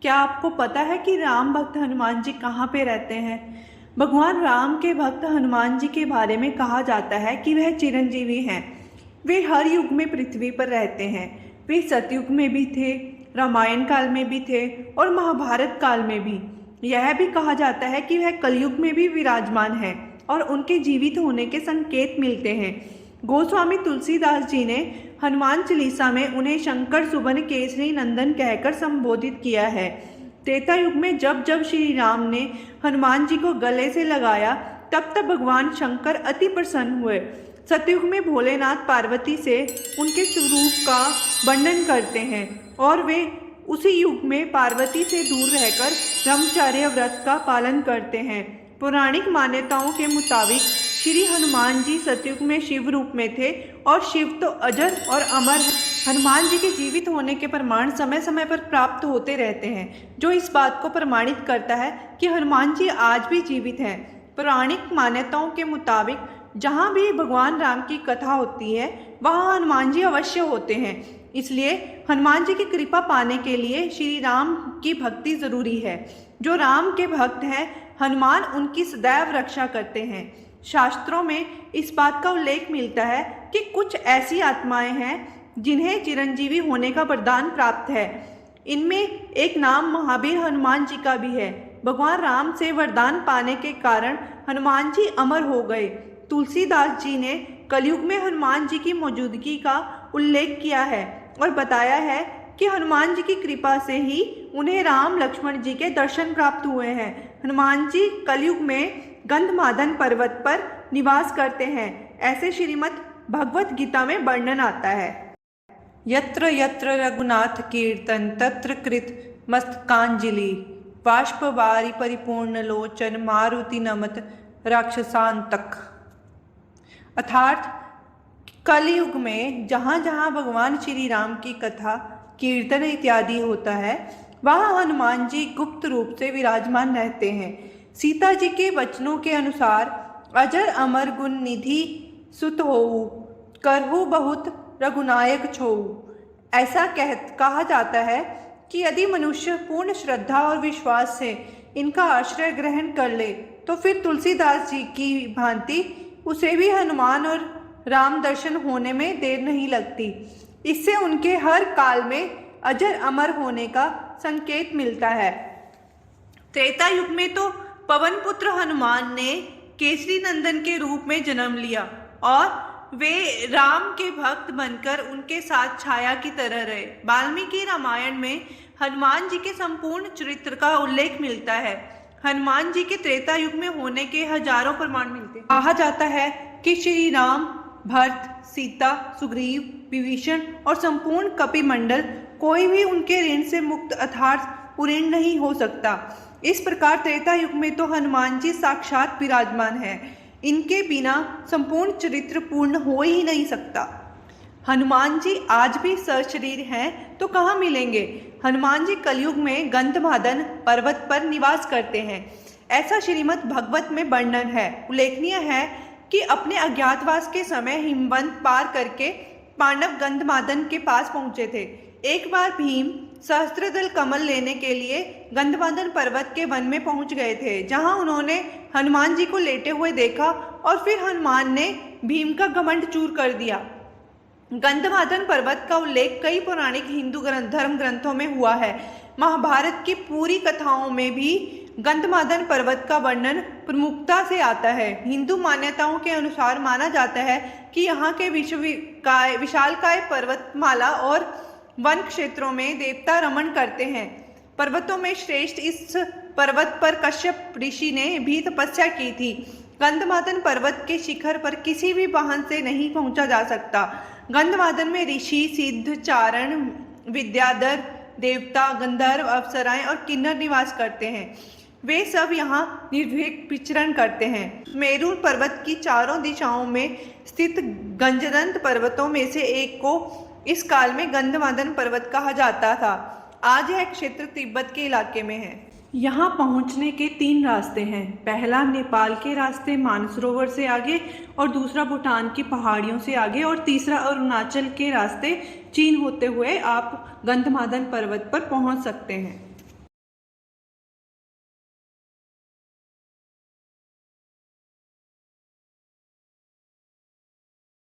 क्या आपको पता है कि राम भक्त हनुमान जी कहाँ पे रहते हैं? भगवान राम के भक्त हनुमान जी के बारे में कहा जाता है कि वह चिरंजीवी हैं। वे हर युग में पृथ्वी पर रहते हैं। वे सतयुग में भी थे, रामायण काल में भी थे और महाभारत काल में भी। यह भी कहा जाता है कि वह कलयुग में भी विराजमान है और उनके जीवित होने के संकेत मिलते हैं। गोस्वामी तुलसीदास जी ने हनुमान चालीसा में उन्हें शंकर सुबन केसरी नंदन कहकर संबोधित किया है। त्रेता युग में जब जब श्री राम ने हनुमान जी को गले से लगाया तब तब भगवान शंकर अति प्रसन्न हुए। सतयुग में भोलेनाथ पार्वती से उनके स्वरूप का वर्णन करते हैं और वे उसी युग में पार्वती से दूर रहकर ब्रह्मचर्य व्रत का पालन करते हैं। पौराणिक मान्यताओं के मुताबिक श्री हनुमान जी सतयुग में शिव रूप में थे और शिव तो अजर और अमर है। हनुमान जी के जीवित होने के प्रमाण समय समय पर प्राप्त होते रहते हैं, जो इस बात को प्रमाणित करता है कि हनुमान जी आज भी जीवित हैं। पौराणिक मान्यताओं के मुताबिक जहाँ भी भगवान राम की कथा होती है वहाँ हनुमान जी अवश्य होते हैं। इसलिए हनुमान जी की कृपा पाने के लिए श्री राम की भक्ति जरूरी है। जो राम के भक्त हैं, हनुमान उनकी सदैव रक्षा करते हैं। शास्त्रों में इस बात का उल्लेख मिलता है कि कुछ ऐसी आत्माएं हैं जिन्हें चिरंजीवी होने का वरदान प्राप्त है। इनमें एक नाम महावीर हनुमान जी का भी है। भगवान राम से वरदान पाने के कारण हनुमान जी अमर हो गए। तुलसीदास जी ने कलयुग में हनुमान जी की मौजूदगी का उल्लेख किया है और बताया है कि हनुमान जी की कृपा से ही उन्हें राम लक्ष्मण जी के दर्शन प्राप्त हुए हैं। हनुमान जी कलयुग में गंधमादन पर्वत पर निवास करते हैं, ऐसे श्रीमद् भगवत गीता में वर्णन आता है। यत्र यत्र रघुनाथ कीर्तन तत्र कृत मस्तकांजलि बाष्पवारि परिपूर्ण लोचन मारुति नमत राक्षसांतक। अर्थात कलयुग में जहाँ जहाँ भगवान श्री राम की कथा कीर्तन इत्यादि होता है वहाँ हनुमान जी गुप्त रूप से विराजमान रहते हैं। सीता जी के वचनों के अनुसार अजर अमर गुण निधि सुत होऊ करहु बहुत रघुनायक छोऊ। ऐसा कहा जाता है कि यदि मनुष्य पूर्ण श्रद्धा और विश्वास से इनका आश्रय ग्रहण कर ले तो फिर तुलसीदास जी की भांति उसे भी हनुमान और राम दर्शन होने में देर नहीं लगती। इससे उनके हर काल में अजर अमर होने का संकेत मिलता है। त्रेता युग में तो पवन पुत्र हनुमान ने केसरी नंदन के रूप में जन्म लिया और वे राम के भक्त बनकर उनके साथ छाया की तरह रहे। वाल्मीकि रामायण में हनुमान जी के संपूर्ण चरित्र का उल्लेख मिलता है। हनुमान जी के त्रेता युग में होने के हजारों प्रमाण मिलते हैं। कहा जाता है कि श्री राम, भरत, सीता, सुग्रीव, विभीषण और संपूर्ण कपिमंडल कोई भी उनके ऋण से मुक्त अर्थात उऋण नहीं हो सकता। इस प्रकार त्रेता युग में तो हनुमान जी साक्षात विराजमान है। इनके बिना संपूर्ण चरित्र पूर्ण हो ही नहीं सकता। हनुमान जी आज भी सशरीर हैं तो कहाँ मिलेंगे? हनुमान जी कलयुग में गंधमादन पर्वत पर निवास करते हैं, ऐसा श्रीमद् भगवत में वर्णन है। उल्लेखनीय है कि अपने अज्ञातवास के समय हिमवंत पार करके पांडव गंधमादन के पास पहुंचे थे। एक बार भीम सहस्त्रदल कमल लेने के लिए गंधमादन पर्वत के वन में पहुंच गए थे, जहां उन्होंने हनुमान जी को लेटे हुए देखा और फिर हनुमान ने भीम का घमंड चूर कर दिया। गंधमादन पर्वत का उल्लेख कई पौराणिक हिंदू धर्म ग्रंथों में हुआ है। महाभारत की पूरी कथाओं में भी गंधमादन पर्वत का वर्णन प्रमुखता से आता है। हिंदू मान्यताओं के अनुसार माना जाता है कि यहाँ के विशालकाय पर्वतमाला और वन क्षेत्रों में देवता रमण करते हैं। पर्वतों में श्रेष्ठ इस पर्वत पर कश्यप ऋषि ने भी तपस्या की थी। गंधमादन पर्वत के शिखर पर किसी भी वाहन से नहीं पहुंचा जा सकता। गंधमादन में ऋषि, सिद्ध, चारण, विद्याधर, देवता, गंधर्व, अप्सराएं और किन्नर निवास करते हैं। वे सब यहाँ निर्भीक विचरण करते हैं। मेरू पर्वत की चारों दिशाओं में स्थित गंजदंत पर्वतों में से एक को इस काल में गंधमादन पर्वत कहा जाता था। आज यह क्षेत्र तिब्बत के इलाके में है। यहाँ पहुँचने के 3 रास्ते हैं। पहला नेपाल के रास्ते मानसरोवर से आगे और दूसरा भूटान की पहाड़ियों से आगे और तीसरा अरुणाचल के रास्ते चीन होते हुए आप गंधमादन पर्वत पर पहुँच सकते हैं।